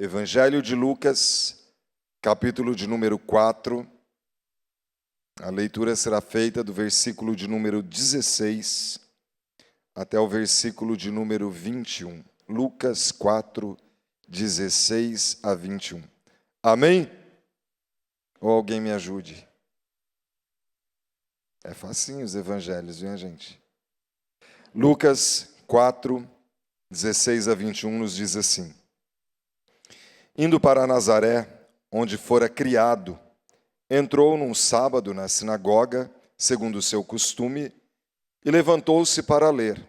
Evangelho de Lucas, capítulo de número 4. A leitura será feita do versículo de número 16 até o versículo de número 21. Lucas 4, 16 a 21. Amém? Ou alguém me ajude? É facinho os evangelhos, viu, gente? Lucas 4, 16 a 21 nos diz assim: Indo para Nazaré, onde fora criado, entrou num sábado na sinagoga, segundo o seu costume, e levantou-se para ler.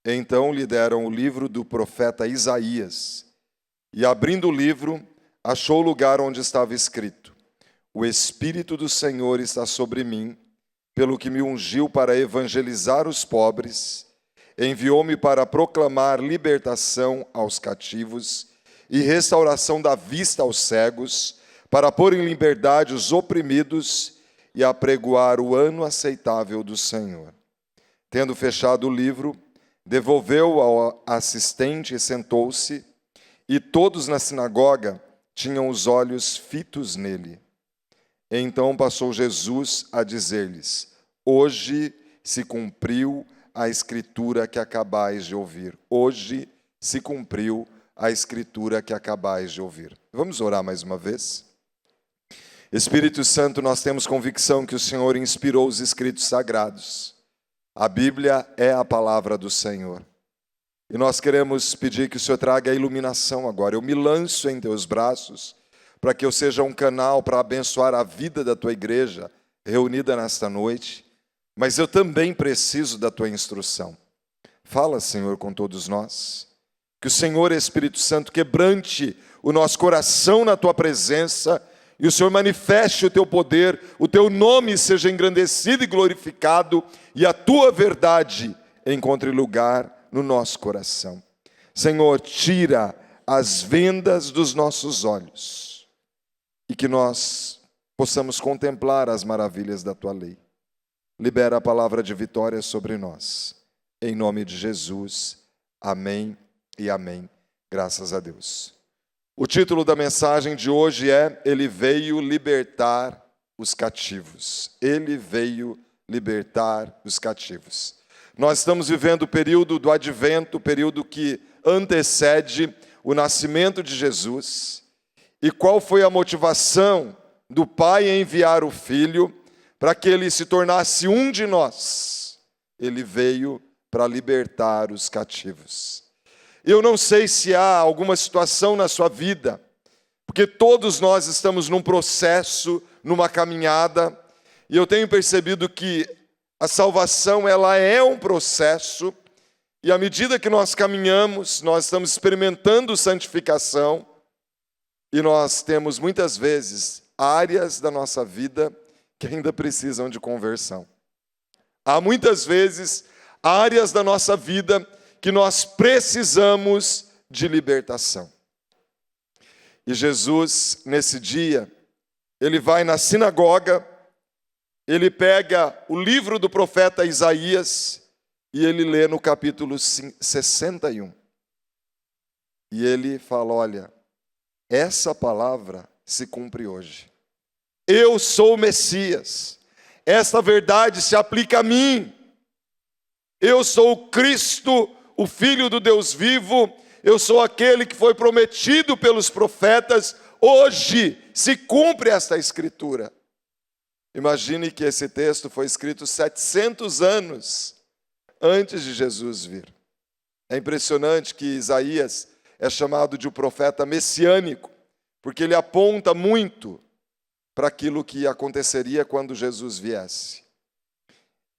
Então lhe deram o livro do profeta Isaías, e abrindo o livro, achou o lugar onde estava escrito: O Espírito do Senhor está sobre mim, pelo que me ungiu para evangelizar os pobres, enviou-me para proclamar libertação aos cativos e restauração da vista aos cegos, para pôr em liberdade os oprimidos e apregoar o ano aceitável do Senhor. Tendo fechado o livro, devolveu ao assistente e sentou-se, e todos na sinagoga tinham os olhos fitos nele. Então passou Jesus a dizer-lhes: Hoje se cumpriu a escritura que acabais de ouvir. Hoje se cumpriu a escritura que acabais de ouvir. Vamos orar mais uma vez? Espírito Santo, nós temos convicção que o Senhor inspirou os escritos sagrados. A Bíblia é a palavra do Senhor. E nós queremos pedir que o Senhor traga a iluminação agora. Eu me lanço em teus braços para que eu seja um canal para abençoar a vida da tua igreja reunida nesta noite. Mas eu também preciso da tua instrução. Fala, Senhor, com todos nós. Que o Senhor, Espírito Santo, quebrante o nosso coração na tua presença e o Senhor manifeste o teu poder, o teu nome seja engrandecido e glorificado e a tua verdade encontre lugar no nosso coração. Senhor, tira as vendas dos nossos olhos e que nós possamos contemplar as maravilhas da tua lei. Libera a palavra de vitória sobre nós. Em nome de Jesus. Amém e amém. Graças a Deus. O título da mensagem de hoje é: Ele veio libertar os cativos. Ele veio libertar os cativos. Nós estamos vivendo o período do advento, o período que antecede o nascimento de Jesus. E qual foi a motivação do Pai em enviar o Filho para que ele se tornasse um de nós? Ele veio para libertar os cativos. Eu não sei se há alguma situação na sua vida, porque todos nós estamos num processo, numa caminhada, e eu tenho percebido que a salvação ela é um processo, e à medida que nós caminhamos, nós estamos experimentando santificação, e nós temos muitas vezes áreas da nossa vida que ainda precisam de conversão. Há muitas vezes áreas da nossa vida que nós precisamos de libertação. E Jesus, nesse dia, ele vai na sinagoga, ele pega o livro do profeta Isaías e ele lê no capítulo 61. E ele fala: olha, essa palavra se cumpre hoje. Eu sou o Messias. Esta verdade se aplica a mim. Eu sou o Cristo, o Filho do Deus vivo. Eu sou aquele que foi prometido pelos profetas. Hoje se cumpre esta escritura. Imagine que esse texto foi escrito 700 anos antes de Jesus vir. É impressionante que Isaías é chamado de um profeta messiânico, porque ele aponta muito para aquilo que aconteceria quando Jesus viesse.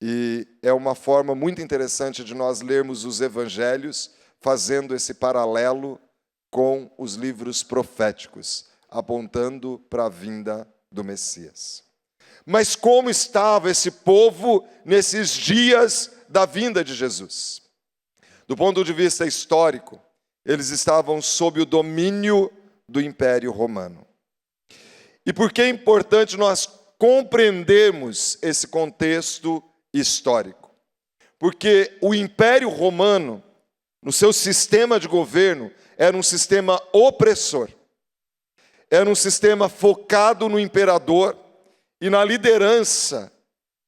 E é uma forma muito interessante de nós lermos os evangelhos, fazendo esse paralelo com os livros proféticos, apontando para a vinda do Messias. Mas como estava esse povo nesses dias da vinda de Jesus? Do ponto de vista histórico, eles estavam sob o domínio do Império Romano. E por que é importante nós compreendermos esse contexto histórico? Porque o Império Romano, no seu sistema de governo, era um sistema opressor. Era um sistema focado no imperador e na liderança,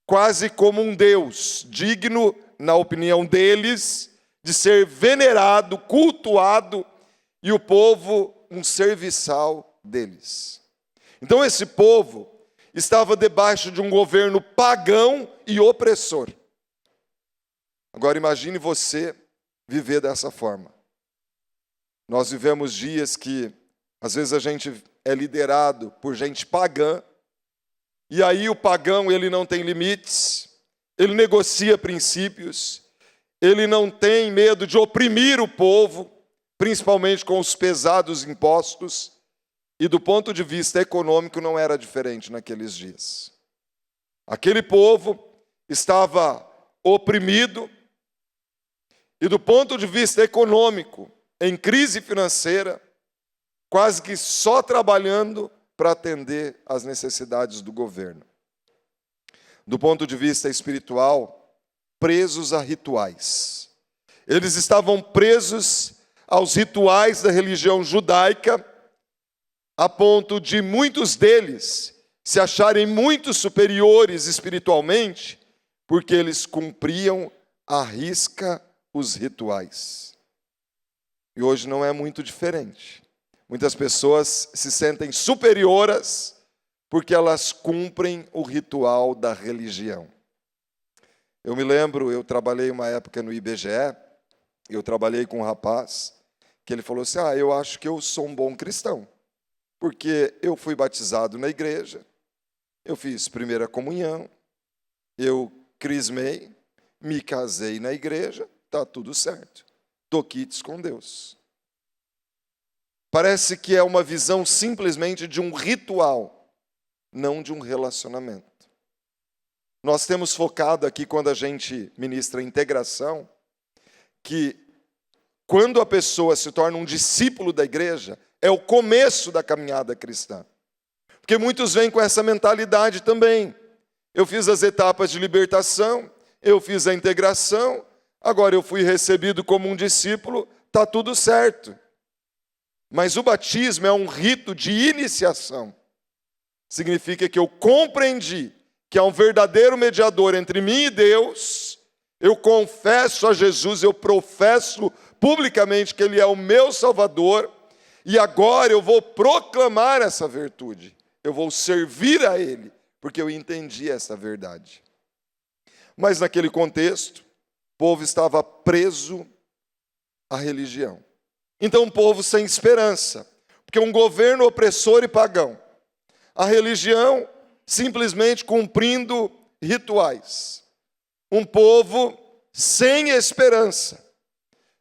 quase como um deus, digno, na opinião deles, de ser venerado, cultuado, e o povo um serviçal deles. Então esse povo estava debaixo de um governo pagão e opressor. Agora imagine você viver dessa forma. Nós vivemos dias que, às vezes, a gente é liderado por gente pagã, e aí o pagão, ele não tem limites, ele negocia princípios, ele não tem medo de oprimir o povo, principalmente com os pesados impostos, e do ponto de vista econômico não era diferente naqueles dias. Aquele povo estava oprimido, e do ponto de vista econômico, em crise financeira, quase que só trabalhando para atender às necessidades do governo. Do ponto de vista espiritual, presos a rituais. Eles estavam presos aos rituais da religião judaica, a ponto de muitos deles se acharem muito superiores espiritualmente, porque eles cumpriam à risca os rituais. E hoje não é muito diferente. Muitas pessoas se sentem superioras porque elas cumprem o ritual da religião. Eu me lembro, eu trabalhei uma época no IBGE, eu trabalhei com um rapaz, que ele falou assim, eu acho que eu sou um bom cristão, porque eu fui batizado na igreja, eu fiz primeira comunhão, eu crismei, me casei na igreja, está tudo certo. Estou quites com Deus. Parece que é uma visão simplesmente de um ritual, não de um relacionamento. Nós temos focado aqui, quando a gente ministra integração, que quando a pessoa se torna um discípulo da igreja, é o começo da caminhada cristã. Porque muitos vêm com essa mentalidade também. Eu fiz as etapas de libertação, eu fiz a integração, agora eu fui recebido como um discípulo, está tudo certo. Mas o batismo é um rito de iniciação. Significa que eu compreendi que há um verdadeiro mediador entre mim e Deus, eu confesso a Jesus, eu professo publicamente que Ele é o meu Salvador, e agora eu vou proclamar essa virtude, eu vou servir a Ele, porque eu entendi essa verdade. Mas naquele contexto, o povo estava preso à religião. Então um povo sem esperança, porque um governo opressor e pagão, a religião simplesmente cumprindo rituais, um povo sem esperança.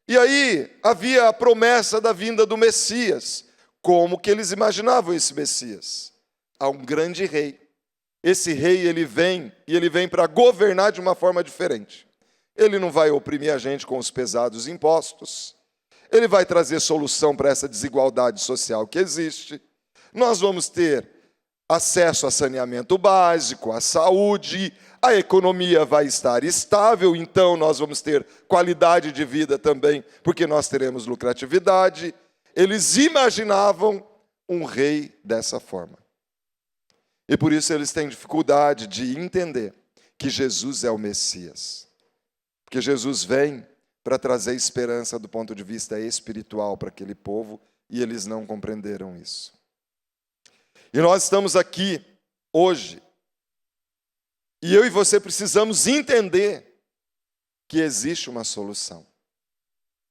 E aí havia a promessa da vinda do Messias. Como que eles imaginavam esse Messias? Há um grande rei. Esse rei, ele vem, e ele vem para governar de uma forma diferente. Ele não vai oprimir a gente com os pesados impostos. Ele vai trazer solução para essa desigualdade social que existe. Nós vamos ter acesso a saneamento básico, à saúde, a economia vai estar estável, então nós vamos ter qualidade de vida também, porque nós teremos lucratividade. Eles imaginavam um rei dessa forma. E por isso eles têm dificuldade de entender que Jesus é o Messias. Porque Jesus vem para trazer esperança do ponto de vista espiritual para aquele povo, e eles não compreenderam isso. E nós estamos aqui hoje, e eu e você precisamos entender que existe uma solução.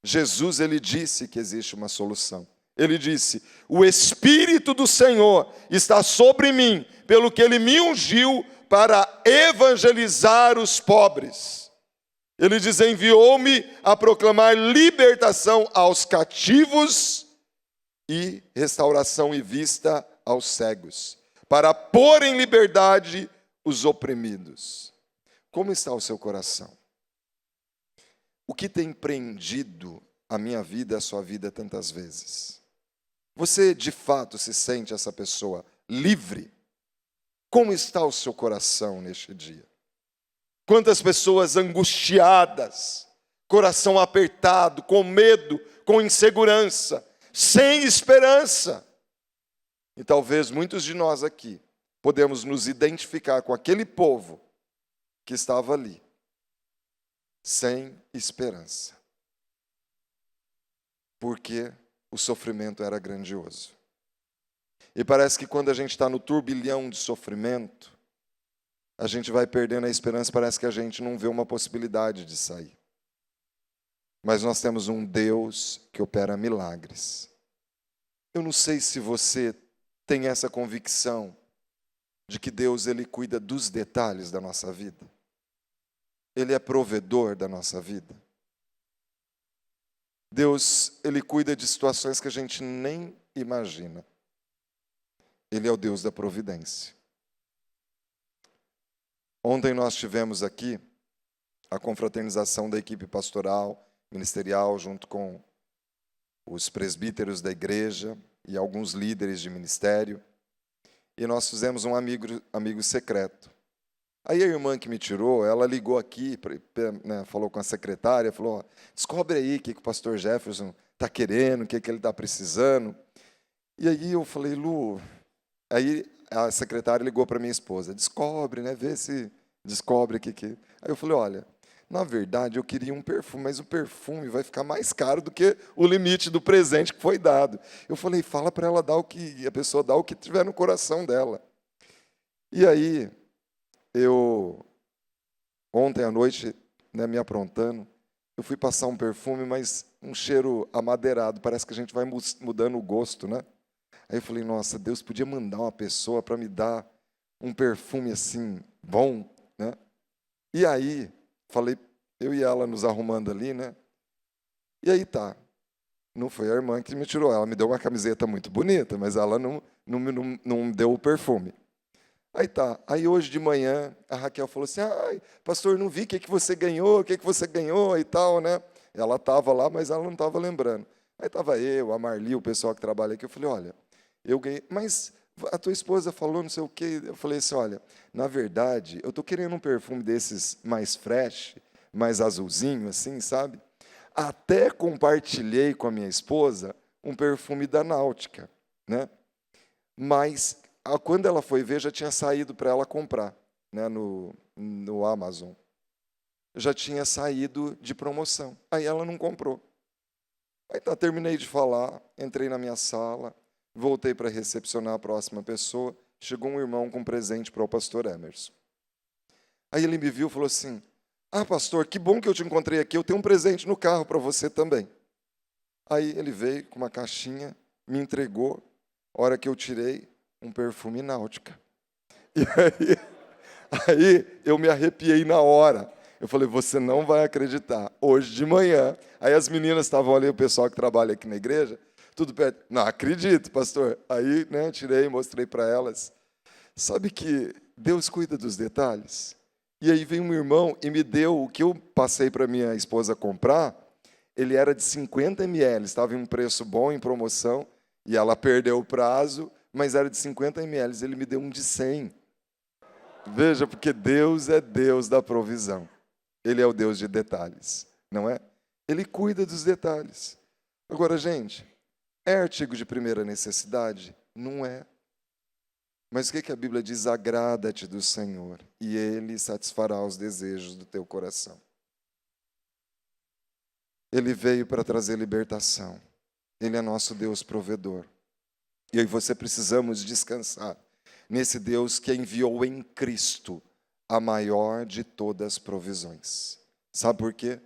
Jesus, ele disse que existe uma solução. Ele disse, o Espírito do Senhor está sobre mim, pelo que Ele me ungiu para evangelizar os pobres. Ele diz, enviou-me a proclamar libertação aos cativos e restauração e vista aos cegos, para pôr em liberdade os oprimidos. Como está o seu coração? O que tem prendido a minha vida e a sua vida tantas vezes? Você de fato se sente essa pessoa livre? Como está o seu coração neste dia? Quantas pessoas angustiadas, coração apertado, com medo, com insegurança, sem esperança. E talvez muitos de nós aqui podemos nos identificar com aquele povo que estava ali, sem esperança, porque o sofrimento era grandioso. E parece que quando a gente está no turbilhão de sofrimento, a gente vai perdendo a esperança, parece que a gente não vê uma possibilidade de sair. Mas nós temos um Deus que opera milagres. Eu não sei se você tem essa convicção de que Deus, Ele cuida dos detalhes da nossa vida. Ele é provedor da nossa vida. Deus, Ele cuida de situações que a gente nem imagina. Ele é o Deus da providência. Ontem nós tivemos aqui a confraternização da equipe pastoral, ministerial, junto com os presbíteros da igreja e alguns líderes de ministério. E nós fizemos um amigo secreto. Aí a irmã que me tirou, ela ligou aqui, falou com a secretária, falou, ó, descobre aí o que o pastor Jefferson está querendo, o que ele está precisando. E aí eu falei, Lu, aí a secretária ligou para minha esposa, descobre, né, vê se descobre o que. Aí eu falei, olha, na verdade eu queria um perfume, mas o perfume vai ficar mais caro do que o limite do presente que foi dado. Eu falei, fala para ela dar a pessoa dá o que tiver no coração dela. E aí, ontem à noite, né, me aprontando, eu fui passar um perfume, mas um cheiro amadeirado, parece que a gente vai mudando o gosto, né? Aí eu falei, nossa, Deus podia mandar uma pessoa para me dar um perfume assim, bom, né? E aí, falei, eu e ela nos arrumando ali, né? E aí tá, não foi a irmã que me tirou, ela me deu uma camiseta muito bonita, mas ela não deu o perfume. Aí tá, aí hoje de manhã a Raquel falou assim, ai, pastor, não vi o que você ganhou, o que você ganhou e tal, né? Ela estava lá, mas ela não estava lembrando. Aí estava eu, a Marli, o pessoal que trabalha aqui, eu falei, olha, eu ganhei, mas a tua esposa falou não sei o quê. Eu falei assim, olha, na verdade, eu estou querendo um perfume desses mais fresh, mais azulzinho, assim, sabe? Até compartilhei com a minha esposa um perfume da Náutica, né? Mas quando ela foi ver, já tinha saído para ela comprar, né, no Amazon. Já tinha saído de promoção. Aí ela não comprou. Aí tá, terminei de falar, entrei na minha sala, voltei para recepcionar a próxima pessoa, chegou um irmão com um presente para o pastor Emerson. Aí ele me viu e falou assim, pastor, que bom que eu te encontrei aqui, eu tenho um presente no carro para você também. Aí ele veio com uma caixinha, me entregou, a hora que eu tirei, um perfume Náutica. E aí eu me arrepiei na hora. Eu falei, você não vai acreditar. Hoje de manhã, aí as meninas estavam ali, o pessoal que trabalha aqui na igreja, tudo perto. Não acredito, pastor. Aí, né, tirei, mostrei para elas. Sabe que Deus cuida dos detalhes? E aí veio um irmão e me deu o que eu passei para minha esposa comprar. Ele era de 50 ml, estava em um preço bom, em promoção, e ela perdeu o prazo, mas era de 50 ml, ele me deu um de 100. Veja, porque Deus é Deus da provisão. Ele é o Deus de detalhes, não é? Ele cuida dos detalhes. Agora, gente, é artigo de primeira necessidade? Não é. Mas o que a Bíblia diz? Agrada-te do Senhor, e Ele satisfará os desejos do teu coração. Ele veio para trazer libertação. Ele é nosso Deus provedor. E eu e você precisamos descansar nesse Deus que enviou em Cristo a maior de todas as provisões. Sabe por quê?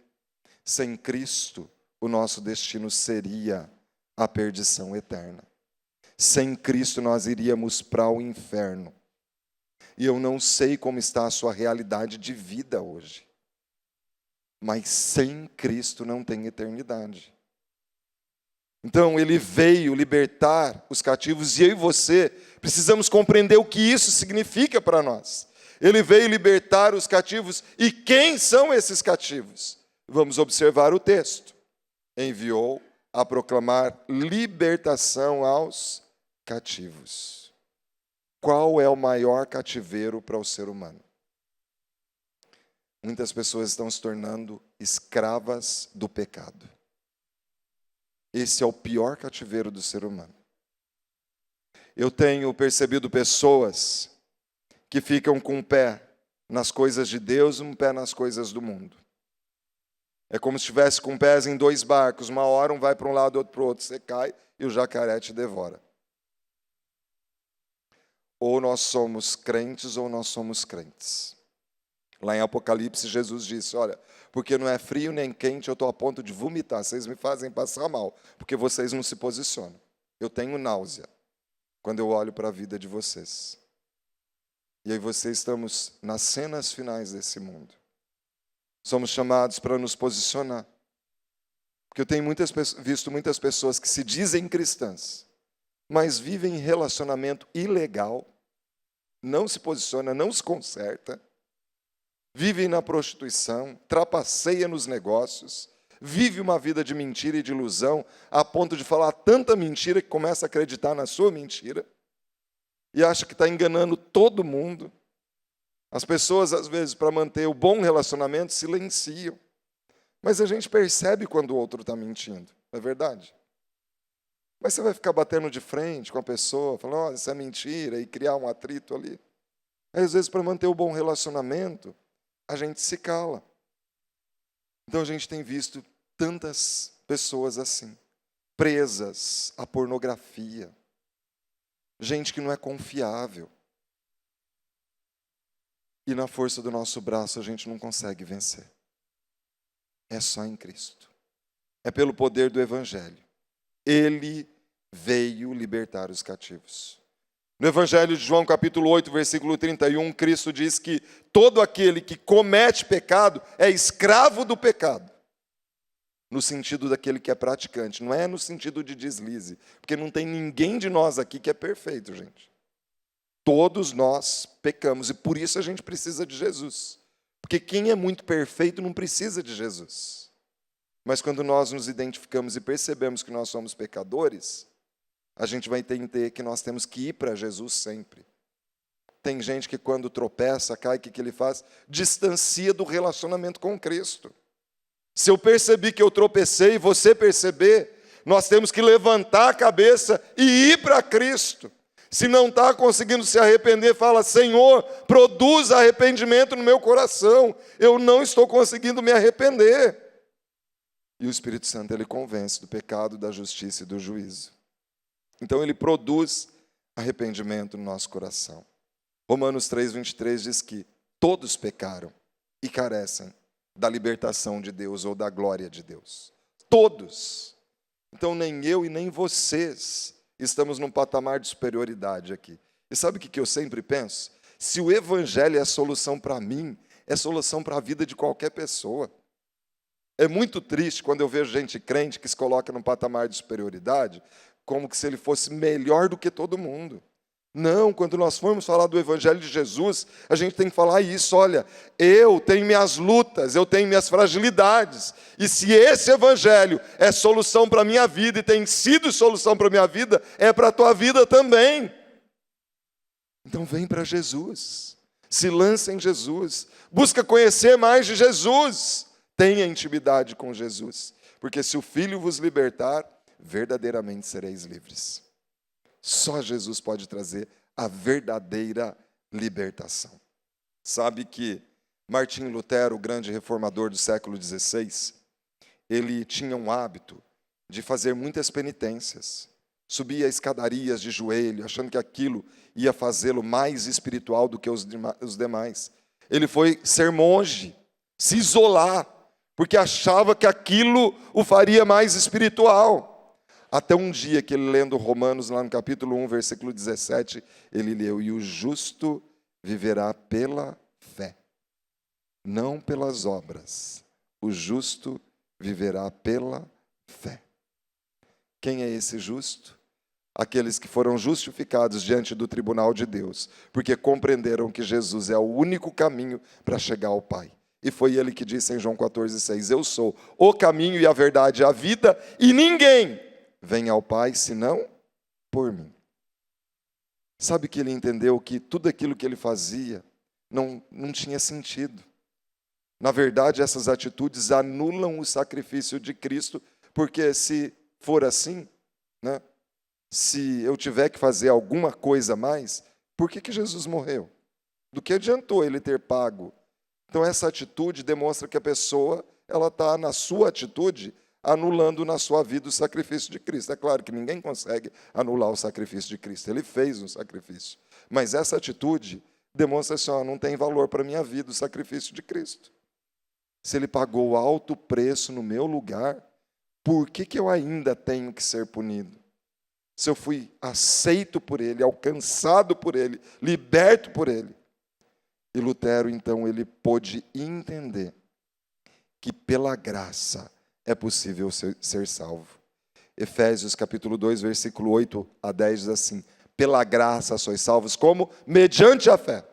Sem Cristo, o nosso destino seria a perdição eterna. Sem Cristo, nós iríamos para o inferno. E eu não sei como está a sua realidade de vida hoje. Mas sem Cristo não tem eternidade. Então, ele veio libertar os cativos, e eu e você precisamos compreender o que isso significa para nós. Ele veio libertar os cativos, e quem são esses cativos? Vamos observar o texto. Enviou a proclamar libertação aos cativos. Qual é o maior cativeiro para o ser humano? Muitas pessoas estão se tornando escravas do pecado. Esse é o pior cativeiro do ser humano. Eu tenho percebido pessoas que ficam com um pé nas coisas de Deus e um pé nas coisas do mundo. É como se estivesse com pés em dois barcos. Uma hora um vai para um lado, outro para o outro. Você cai e o jacaré te devora. Ou nós somos crentes ou nós somos crentes. Lá em Apocalipse, Jesus disse, olha, porque não é frio nem quente, eu estou a ponto de vomitar. Vocês me fazem passar mal, porque vocês não se posicionam. Eu tenho náusea quando eu olho para a vida de vocês. E aí vocês estamos nas cenas finais desse mundo. Somos chamados para nos posicionar. Porque eu tenho visto muitas pessoas que se dizem cristãs, mas vivem em relacionamento ilegal, não se posiciona, não se conserta, vivem na prostituição, trapaceia nos negócios, vive uma vida de mentira e de ilusão, a ponto de falar tanta mentira que começa a acreditar na sua mentira e acha que está enganando todo mundo. As pessoas, às vezes, para manter o bom relacionamento, silenciam. Mas a gente percebe quando o outro está mentindo, não é verdade? Mas você vai ficar batendo de frente com a pessoa, falando, olha, isso é mentira, e criar um atrito ali. Aí, às vezes, para manter o bom relacionamento, a gente se cala. Então, a gente tem visto tantas pessoas assim, presas à pornografia. Gente que não é confiável. E na força do nosso braço a gente não consegue vencer. É só em Cristo. É pelo poder do Evangelho. Ele veio libertar os cativos. No Evangelho de João, capítulo 8, versículo 31, Cristo diz que todo aquele que comete pecado é escravo do pecado. No sentido daquele que é praticante, não é no sentido de deslize. Porque não tem ninguém de nós aqui que é perfeito, gente. Todos nós pecamos e por isso a gente precisa de Jesus. Porque quem é muito perfeito não precisa de Jesus. Mas quando nós nos identificamos e percebemos que nós somos pecadores, a gente vai entender que nós temos que ir para Jesus sempre. Tem gente que quando tropeça, cai, o que ele faz? Distancia do relacionamento com Cristo. Se eu percebi que eu tropecei e você perceber, nós temos que levantar a cabeça e ir para Cristo. Se não está conseguindo se arrepender, fala, Senhor, produz arrependimento no meu coração. Eu não estou conseguindo me arrepender. E o Espírito Santo, ele convence do pecado, da justiça e do juízo. Então, ele produz arrependimento no nosso coração. Romanos 3:23 diz que todos pecaram e carecem da libertação de Deus ou da glória de Deus. Todos. Então, nem eu e nem vocês estamos num patamar de superioridade aqui. E sabe o que eu sempre penso? Se o Evangelho é a solução para mim, é solução para a vida de qualquer pessoa. É muito triste quando eu vejo gente crente que se coloca num patamar de superioridade, como que se ele fosse melhor do que todo mundo. Não, quando nós formos falar do Evangelho de Jesus, a gente tem que falar isso, olha, eu tenho minhas lutas, eu tenho minhas fragilidades, e se esse Evangelho é solução para a minha vida, e tem sido solução para a minha vida, é para a tua vida também. Então vem para Jesus, se lança em Jesus, busca conhecer mais de Jesus, tenha intimidade com Jesus, porque se o Filho vos libertar, verdadeiramente sereis livres. Só Jesus pode trazer a verdadeira libertação. Sabe que Martim Lutero, o grande reformador do século XVI, ele tinha um hábito de fazer muitas penitências. Subia escadarias de joelho, achando que aquilo ia fazê-lo mais espiritual do que os demais. Ele foi ser monge, se isolar, porque achava que aquilo o faria mais espiritual. Até um dia que ele, lendo Romanos, lá no capítulo 1, versículo 17, ele leu, e o justo viverá pela fé, não pelas obras. O justo viverá pela fé. Quem é esse justo? Aqueles que foram justificados diante do tribunal de Deus, porque compreenderam que Jesus é o único caminho para chegar ao Pai. E foi ele que disse em João 14,6, eu sou o caminho e a verdade e a vida, e ninguém vem ao Pai, senão por mim. Sabe que ele entendeu que tudo aquilo que ele fazia não tinha sentido. Na verdade, essas atitudes anulam o sacrifício de Cristo, porque se for assim, né? Se eu tiver que fazer alguma coisa a mais, por que Jesus morreu? Do que adiantou ele ter pago? Então, essa atitude demonstra que a pessoa ela está, na sua atitude, anulando na sua vida o sacrifício de Cristo. É claro que ninguém consegue anular o sacrifício de Cristo. Ele fez um sacrifício. Mas essa atitude demonstra assim, não tem valor para a minha vida o sacrifício de Cristo. Se ele pagou alto preço no meu lugar, por que eu ainda tenho que ser punido? Se eu fui aceito por ele, alcançado por ele, liberto por ele. E Lutero, então, ele pôde entender que pela graça é possível ser salvo. Efésios capítulo 2, versículo 8 a 10 diz assim: pela graça sois salvos, como? Mediante a fé.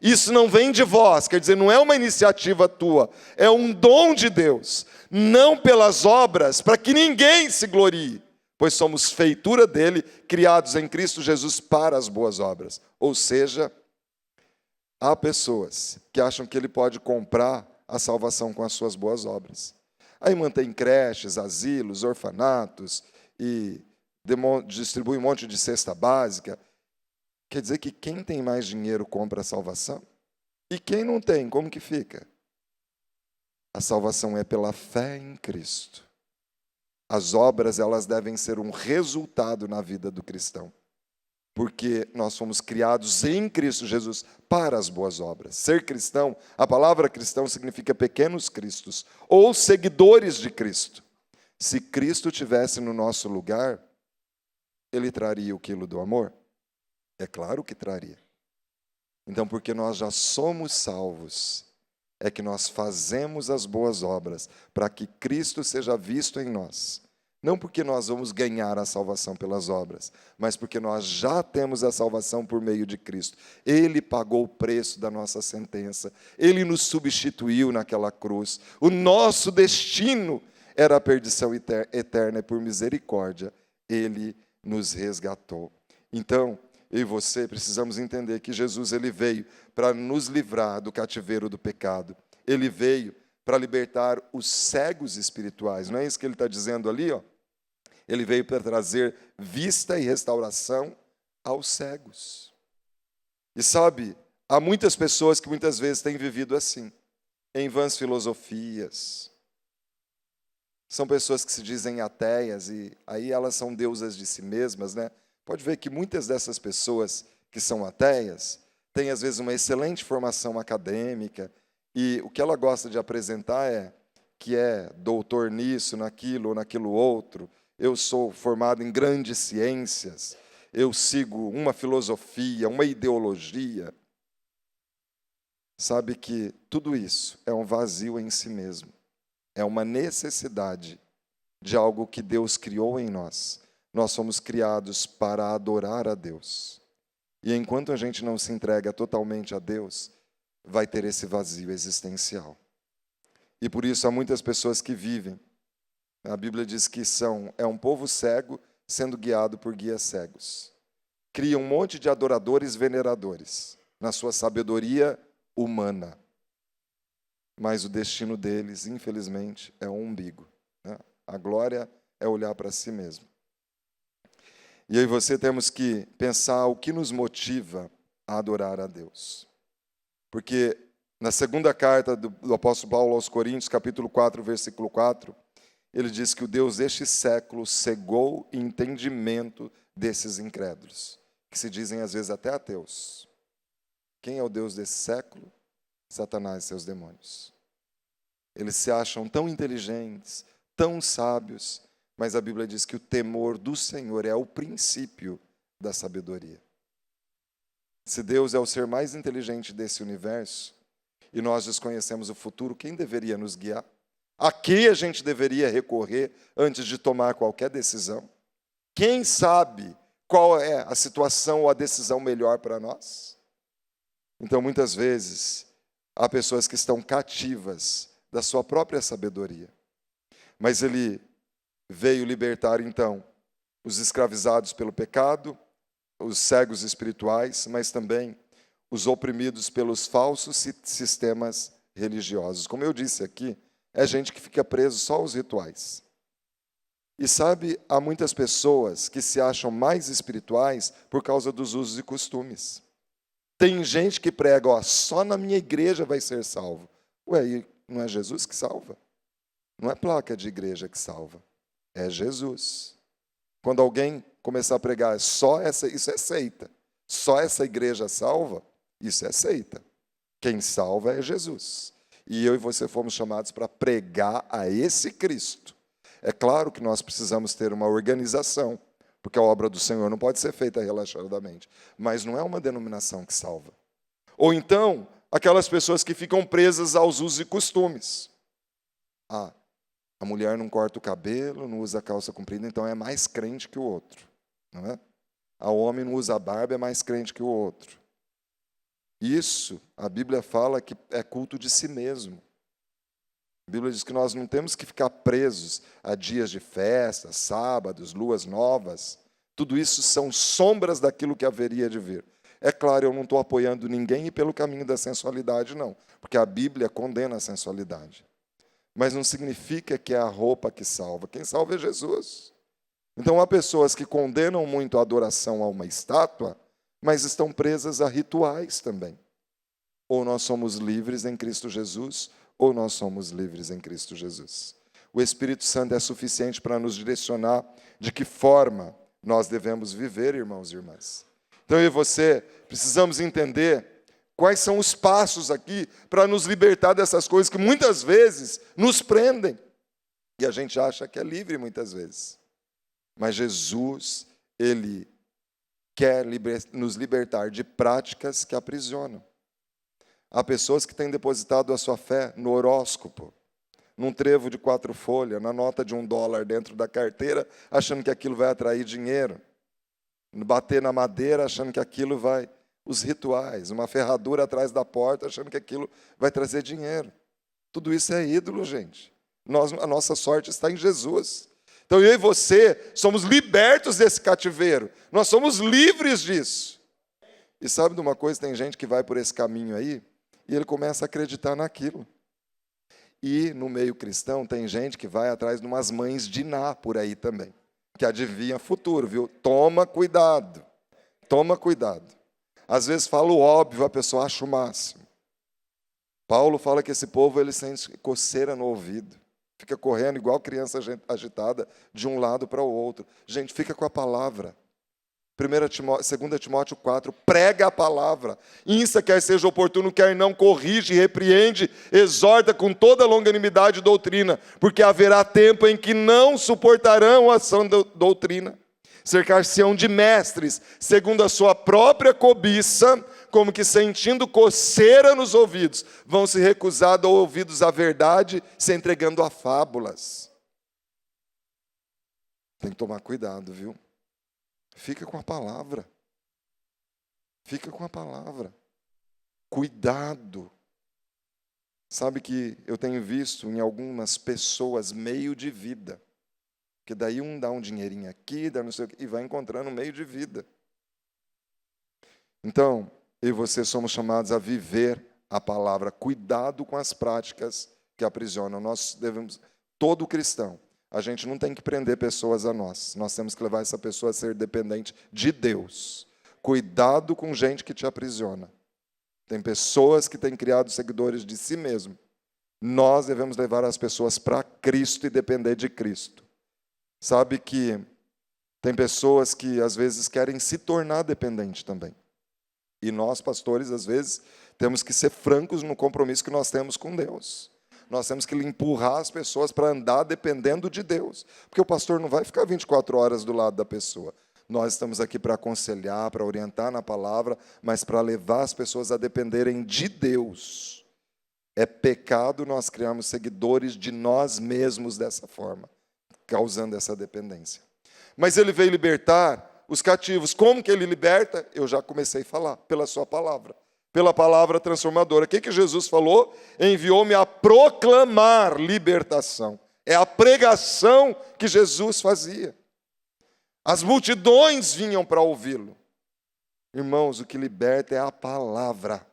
Isso não vem de vós, quer dizer, não é uma iniciativa tua, é um dom de Deus, não pelas obras, para que ninguém se glorie, pois somos feitura dele, criados em Cristo Jesus para as boas obras. Ou seja, há pessoas que acham que ele pode comprar a salvação com as suas boas obras. Aí mantém creches, asilos, orfanatos e distribui um monte de cesta básica. Quer dizer que quem tem mais dinheiro compra a salvação? E quem não tem, como que fica? A salvação é pela fé em Cristo. As obras, elas devem ser um resultado na vida do cristão. Porque nós fomos criados em Cristo Jesus para as boas obras. Ser cristão, a palavra cristão significa pequenos cristos, ou seguidores de Cristo. Se Cristo tivesse no nosso lugar, ele traria o quilo do amor? É claro que traria. Então, porque nós já somos salvos, é que nós fazemos as boas obras, para que Cristo seja visto em nós. Não porque nós vamos ganhar a salvação pelas obras, mas porque nós já temos a salvação por meio de Cristo. Ele pagou o preço da nossa sentença. Ele nos substituiu naquela cruz. O nosso destino era a perdição eterna e por misericórdia ele nos resgatou. Então, eu e você precisamos entender que Jesus ele veio para nos livrar do cativeiro do pecado. Ele veio para libertar os cegos espirituais. Não é isso que ele está dizendo ali? Ele veio para trazer vista e restauração aos cegos. E sabe, há muitas pessoas que muitas vezes têm vivido assim, em vãs filosofias. São pessoas que se dizem ateias e aí elas são deusas de si mesmas, né? Pode ver que muitas dessas pessoas que são ateias têm, às vezes, uma excelente formação acadêmica e o que ela gosta de apresentar é que é doutor nisso, naquilo ou naquilo outro. Eu sou formado em grandes ciências, eu sigo uma filosofia, uma ideologia. Sabe que tudo isso é um vazio em si mesmo. É uma necessidade de algo que Deus criou em nós. Nós fomos criados para adorar a Deus. E enquanto a gente não se entrega totalmente a Deus, vai ter esse vazio existencial. E por isso há muitas pessoas que vivem. A Bíblia diz que é um povo cego sendo guiado por guias cegos. Cria um monte de adoradores veneradores, na sua sabedoria humana. Mas o destino deles, infelizmente, é um umbigo. Né? A glória é olhar para si mesmo. E eu e você temos que pensar o que nos motiva a adorar a Deus. Porque na segunda carta do apóstolo Paulo aos Coríntios, capítulo 4, versículo 4, ele diz que o Deus deste século cegou o entendimento desses incrédulos, que se dizem às vezes até ateus. Quem é o Deus desse século? Satanás e seus demônios. Eles se acham tão inteligentes, tão sábios, mas a Bíblia diz que o temor do Senhor é o princípio da sabedoria. Se Deus é o ser mais inteligente desse universo, e nós desconhecemos o futuro, quem deveria nos guiar? A que a gente deveria recorrer antes de tomar qualquer decisão? Quem sabe qual é a situação ou a decisão melhor para nós? Então, muitas vezes, há pessoas que estão cativas da sua própria sabedoria. Mas ele veio libertar, então, os escravizados pelo pecado, os cegos espirituais, mas também os oprimidos pelos falsos sistemas religiosos. Como eu disse aqui, é gente que fica preso só aos rituais. E sabe, há muitas pessoas que se acham mais espirituais por causa dos usos e costumes. Tem gente que prega, ó, só na minha igreja vai ser salvo. Ué, e não é Jesus que salva? Não é placa de igreja que salva, é Jesus. Quando alguém começar a pregar, isso é seita. Só essa igreja salva, isso é seita. Quem salva é Jesus. E eu e você fomos chamados para pregar a esse Cristo. É claro que nós precisamos ter uma organização, porque a obra do Senhor não pode ser feita relaxadamente. Mas não é uma denominação que salva. Ou então, aquelas pessoas que ficam presas aos usos e costumes. Ah, a mulher não corta o cabelo, não usa calça comprida, então é mais crente que o outro. Não é? O homem não usa barba, é mais crente que o outro. Isso, a Bíblia fala que é culto de si mesmo. A Bíblia diz que nós não temos que ficar presos a dias de festa, sábados, luas novas. Tudo isso são sombras daquilo que haveria de vir. É claro, eu não estou apoiando ninguém e pelo caminho da sensualidade, não. Porque a Bíblia condena a sensualidade. Mas não significa que é a roupa que salva. Quem salva é Jesus. Então, há pessoas que condenam muito a adoração a uma estátua, mas estão presas a rituais também. Ou nós somos livres em Cristo Jesus, ou nós somos livres em Cristo Jesus. O Espírito Santo é suficiente para nos direcionar de que forma nós devemos viver, irmãos e irmãs. Então, eu e você precisamos entender quais são os passos aqui para nos libertar dessas coisas que muitas vezes nos prendem. E a gente acha que é livre muitas vezes. Mas Jesus, Ele quer nos libertar de práticas que aprisionam. Há pessoas que têm depositado a sua fé no horóscopo, num trevo de 4 folhas, na nota de $1 dentro da carteira, achando que aquilo vai atrair dinheiro. Bater na madeira, achando que aquilo vai... Os rituais, uma ferradura atrás da porta, achando que aquilo vai trazer dinheiro. Tudo isso é ídolo, gente. A nossa sorte está em Jesus. Então, eu e você somos libertos desse cativeiro. Nós somos livres disso. E sabe de uma coisa? Tem gente que vai por esse caminho aí e ele começa a acreditar naquilo. E no meio cristão tem gente que vai atrás de umas mães de Ná por aí também, que adivinha futuro, viu? Toma cuidado. Toma cuidado. Às vezes fala o óbvio, a pessoa acha o máximo. Paulo fala que esse povo ele sente coceira no ouvido. Fica correndo igual criança agitada de um lado para o outro. Gente, fica com a palavra. 2 Timóteo 4, prega a palavra. Insta, quer seja oportuno, quer não, corrige, repreende, exorta com toda longanimidade e doutrina, porque haverá tempo em que não suportarão a sã doutrina. Cercar-se-ão de mestres, segundo a sua própria cobiça, como que sentindo coceira nos ouvidos, vão se recusar a ouvidos à verdade, se entregando a fábulas. Tem que tomar cuidado, viu? Fica com a palavra. Fica com a palavra. Cuidado. Sabe que eu tenho visto em algumas pessoas meio de vida. Que daí um dá um dinheirinho aqui, dá não sei o quê, e vai encontrando um meio de vida. Então, eu e você somos chamados a viver a palavra. Cuidado com as práticas que aprisionam. Nós devemos, todo cristão, a gente não tem que prender pessoas a nós. Nós temos que levar essa pessoa a ser dependente de Deus. Cuidado com gente que te aprisiona. Tem pessoas que têm criado seguidores de si mesmo. Nós devemos levar as pessoas para Cristo e depender de Cristo. Sabe que tem pessoas que, às vezes, querem se tornar dependente também. E nós, pastores, às vezes, temos que ser francos no compromisso que nós temos com Deus. Nós temos que empurrar as pessoas para andar dependendo de Deus. Porque o pastor não vai ficar 24 horas do lado da pessoa. Nós estamos aqui para aconselhar, para orientar na palavra, mas para levar as pessoas a dependerem de Deus. É pecado nós criarmos seguidores de nós mesmos dessa forma, causando essa dependência. Mas ele veio libertar os cativos. Como que ele liberta? Eu já comecei a falar, pela sua palavra. Pela palavra transformadora. O que Jesus falou? Enviou-me a proclamar libertação. É a pregação que Jesus fazia. As multidões vinham para ouvi-lo. Irmãos, o que liberta é a palavra.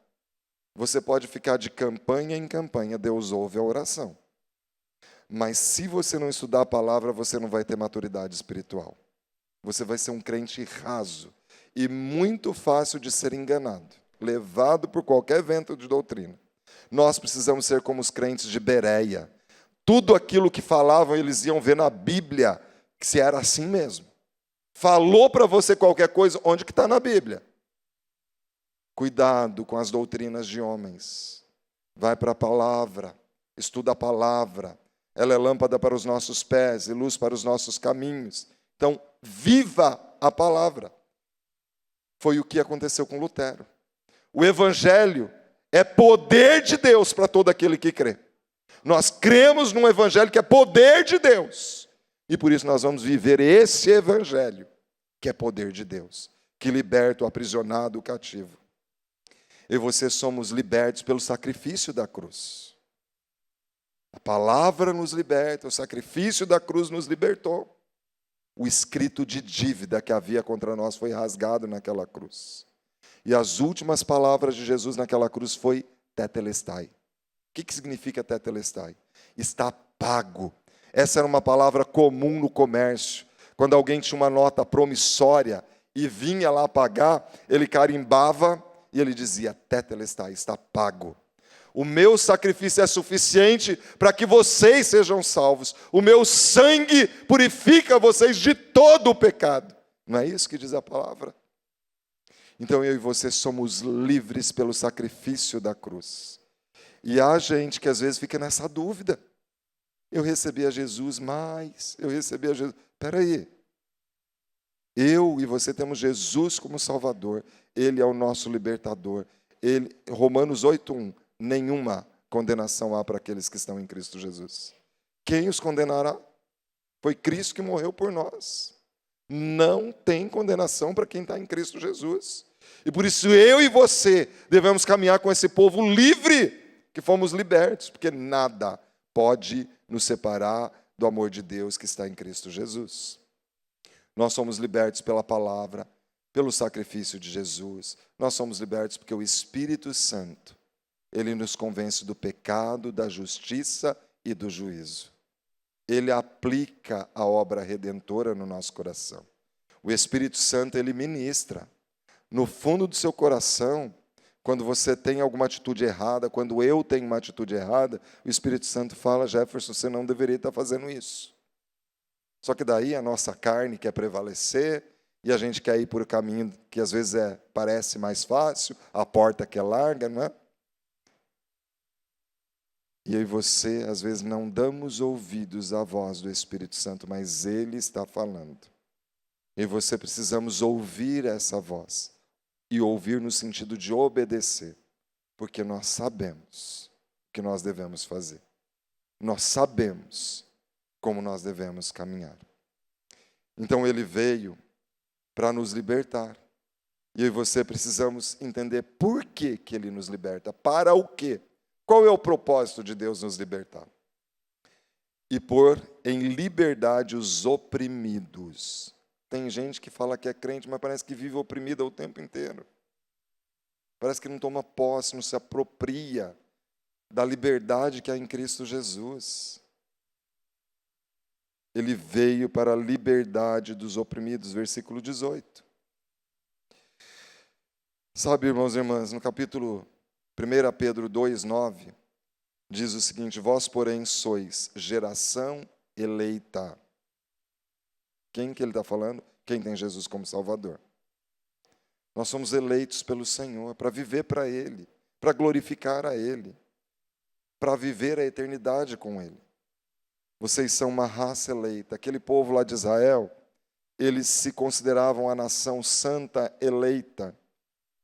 Você pode ficar de campanha em campanha, Deus ouve a oração. Mas se você não estudar a palavra, você não vai ter maturidade espiritual. Você vai ser um crente raso e muito fácil de ser enganado, levado por qualquer vento de doutrina. Nós precisamos ser como os crentes de Bereia. Tudo aquilo que falavam, eles iam ver na Bíblia, que se era assim mesmo. Falou para você qualquer coisa, onde que está na Bíblia? Cuidado com as doutrinas de homens. Vai para a palavra, estuda a palavra. Ela é lâmpada para os nossos pés e luz para os nossos caminhos. Então, viva a palavra. Foi o que aconteceu com Lutero. O evangelho é poder de Deus para todo aquele que crê. Nós cremos num evangelho que é poder de Deus. E por isso nós vamos viver esse evangelho, que é poder de Deus, que liberta o aprisionado, o cativo. Eu e você somos libertos pelo sacrifício da cruz. A palavra nos liberta, o sacrifício da cruz nos libertou. O escrito de dívida que havia contra nós foi rasgado naquela cruz. E as últimas palavras de Jesus naquela cruz foi tetelestai. O que significa tetelestai? Está pago. Essa era uma palavra comum no comércio. Quando alguém tinha uma nota promissória e vinha lá pagar, ele carimbava e ele dizia, tetelestai, está pago. O meu sacrifício é suficiente para que vocês sejam salvos. O meu sangue purifica vocês de todo o pecado. Não é isso que diz a palavra? Então eu e você somos livres pelo sacrifício da cruz. E há gente que às vezes fica nessa dúvida. Eu recebi a Jesus, mas eu recebi a Jesus. Espera aí. Eu e você temos Jesus como Salvador. Ele é o nosso libertador. Romanos 8:1. Nenhuma condenação há para aqueles que estão em Cristo Jesus. Quem os condenará? Foi Cristo que morreu por nós. Não tem condenação para quem está em Cristo Jesus. E por isso eu e você devemos caminhar com esse povo livre, que fomos libertos, porque nada pode nos separar do amor de Deus que está em Cristo Jesus. Nós somos libertos pela palavra, pelo sacrifício de Jesus. Nós somos libertos porque o Espírito Santo, ele nos convence do pecado, da justiça e do juízo. Ele aplica a obra redentora no nosso coração. O Espírito Santo, ele ministra. No fundo do seu coração, quando você tem alguma atitude errada, quando eu tenho uma atitude errada, o Espírito Santo fala, Jefferson, você não deveria estar fazendo isso. Só que daí a nossa carne quer prevalecer e a gente quer ir por um caminho que às vezes parece mais fácil, a porta que é larga, não é? E eu e você, às vezes, não damos ouvidos à voz do Espírito Santo, mas Ele está falando. Eu e você precisamos ouvir essa voz. E ouvir no sentido de obedecer. Porque nós sabemos o que nós devemos fazer. Nós sabemos como nós devemos caminhar. Então Ele veio para nos libertar. E eu e você precisamos entender por que Ele nos liberta. Para o quê? Qual é o propósito de Deus nos libertar? E pôr em liberdade os oprimidos. Tem gente que fala que é crente, mas parece que vive oprimida o tempo inteiro. Parece que não toma posse, não se apropria da liberdade que há em Cristo Jesus. Ele veio para a liberdade dos oprimidos, versículo 18. Sabe, irmãos e irmãs, no capítulo 1 Pedro 2,9, diz o seguinte, vós, porém, sois geração eleita. Quem que ele está falando? Quem tem Jesus como Salvador. Nós somos eleitos pelo Senhor para viver para Ele, para glorificar a Ele, para viver a eternidade com Ele. Vocês são uma raça eleita. Aquele povo lá de Israel, eles se consideravam a nação santa eleita.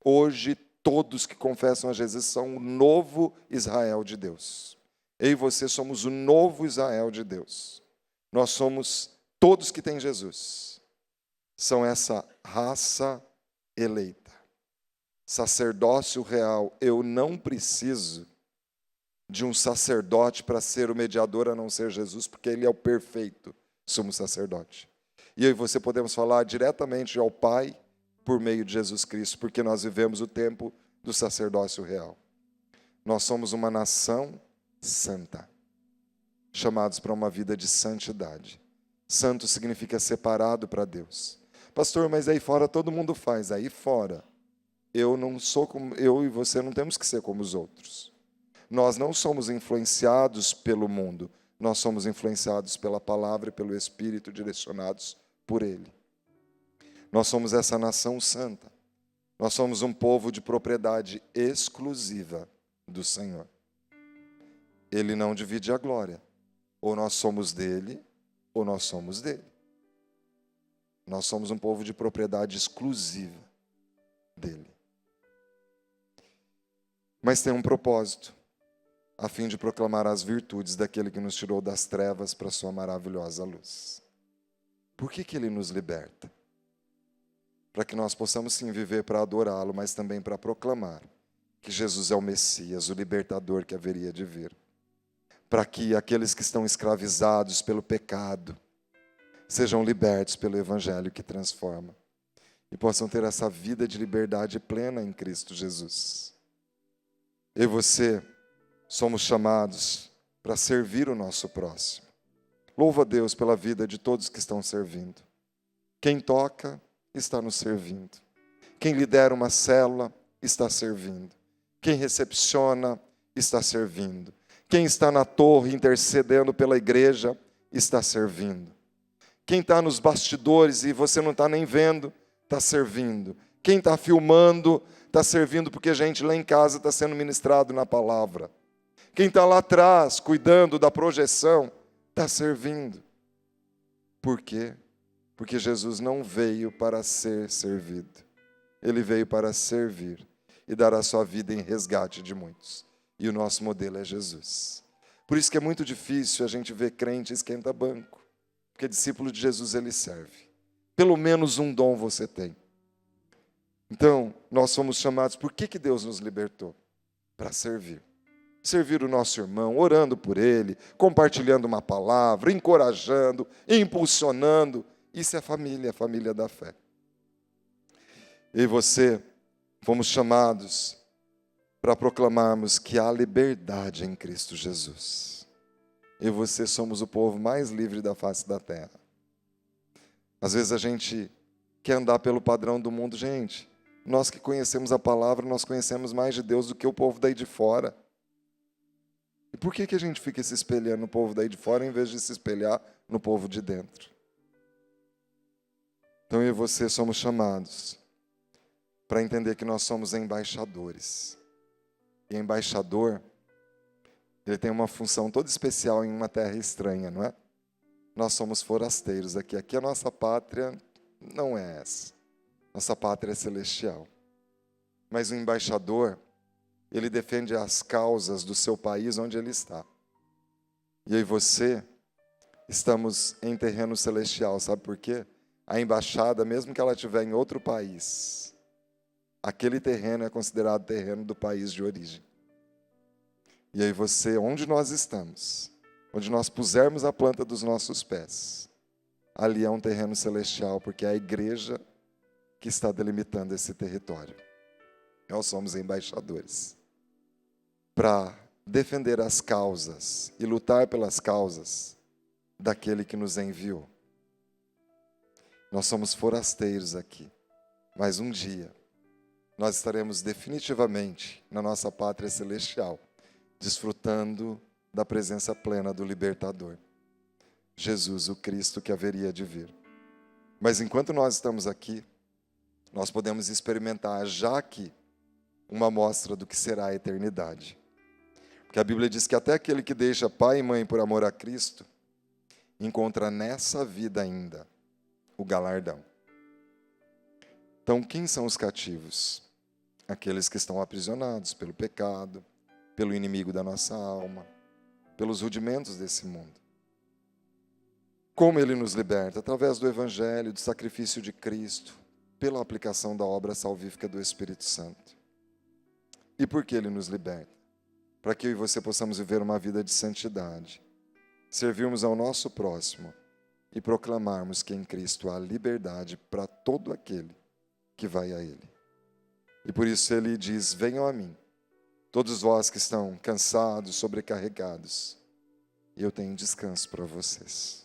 Hoje, todos que confessam a Jesus são o novo Israel de Deus. Eu e você somos o novo Israel de Deus. Nós somos todos que têm Jesus. São essa raça eleita. Sacerdócio real. Eu não preciso de um sacerdote para ser o mediador a não ser Jesus, porque Ele é o perfeito sumo sacerdote. E eu e você podemos falar diretamente ao Pai por meio de Jesus Cristo, porque nós vivemos o tempo do sacerdócio real. Nós somos uma nação santa. chamados para uma vida de santidade. Santo significa separado para Deus. Pastor, mas aí fora todo mundo faz. Aí fora, eu e você não temos que ser como os outros. Nós não somos influenciados pelo mundo. Nós somos influenciados pela palavra e pelo Espírito, direcionados por Ele. Nós somos essa nação santa. Nós somos um povo de propriedade exclusiva do Senhor. Ele não divide a glória. Ou nós somos dele, ou nós somos dele. Nós somos um povo de propriedade exclusiva dele. Mas tem um propósito, a fim de proclamar as virtudes daquele que nos tirou das trevas para a sua maravilhosa luz. Por que ele nos liberta? Para que nós possamos sim viver para adorá-lo, mas também para proclamar que Jesus é o Messias, o libertador que haveria de vir. Para que aqueles que estão escravizados pelo pecado sejam libertos pelo Evangelho que transforma e possam ter essa vida de liberdade plena em Cristo Jesus. Eu e você somos chamados para servir o nosso próximo. Louva a Deus pela vida de todos que estão servindo. Quem toca, está nos servindo. Quem lidera uma célula, está servindo. Quem recepciona, está servindo. Quem está na torre intercedendo pela igreja, está servindo. Quem está nos bastidores e você não está nem vendo, está servindo. Quem está filmando, está servindo porque a gente lá em casa está sendo ministrado na palavra. Quem está lá atrás, cuidando da projeção, está servindo. Por quê? Porque Jesus não veio para ser servido. Ele veio para servir e dar a sua vida em resgate de muitos. E o nosso modelo é Jesus. Por isso que é muito difícil a gente ver crente esquenta banco. Porque discípulo de Jesus, ele serve. Pelo menos um dom você tem. Então, nós somos chamados, por que Deus nos libertou? Para servir. Servir o nosso irmão, orando por ele, compartilhando uma palavra, encorajando, impulsionando. Isso é a família da fé. Eu e você fomos chamados para proclamarmos que há liberdade em Cristo Jesus. Eu e você somos o povo mais livre da face da terra. Às vezes a gente quer andar pelo padrão do mundo. Gente, nós que conhecemos a palavra, nós conhecemos mais de Deus do que o povo daí de fora. E por que a gente fica se espelhando no povo daí de fora em vez de se espelhar no povo de dentro? Então eu e você somos chamados para entender que nós somos embaixadores. E embaixador, ele tem uma função toda especial em uma terra estranha, não é? Nós somos forasteiros aqui. Aqui a nossa pátria não é essa. Nossa pátria é celestial. Mas o embaixador, ele defende as causas do seu país onde ele está. E eu e você estamos em terreno celestial. Sabe por quê? A embaixada, mesmo que ela estiver em outro país, aquele terreno é considerado terreno do país de origem. E aí você, onde nós estamos, onde nós pusermos a planta dos nossos pés, ali é um terreno celestial, porque é a igreja que está delimitando esse território. Nós somos embaixadores para defender as causas e lutar pelas causas daquele que nos enviou. Nós somos forasteiros aqui, mas um dia nós estaremos definitivamente na nossa pátria celestial, desfrutando da presença plena do libertador, Jesus, o Cristo que haveria de vir. Mas enquanto nós estamos aqui, nós podemos experimentar já aqui uma amostra do que será a eternidade. Porque a Bíblia diz que até aquele que deixa pai e mãe por amor a Cristo, encontra nessa vida ainda o galardão. Então, quem são os cativos? Aqueles que estão aprisionados pelo pecado, pelo inimigo da nossa alma, pelos rudimentos desse mundo. Como ele nos liberta? Através do Evangelho, do sacrifício de Cristo, pela aplicação da obra salvífica do Espírito Santo. E por que ele nos liberta? Para que eu e você possamos viver uma vida de santidade, servirmos ao nosso próximo e proclamarmos que em Cristo há liberdade para todo aquele que vai a Ele. E por isso ele diz, venham a mim, todos vós que estão cansados, sobrecarregados, e eu tenho descanso para vocês.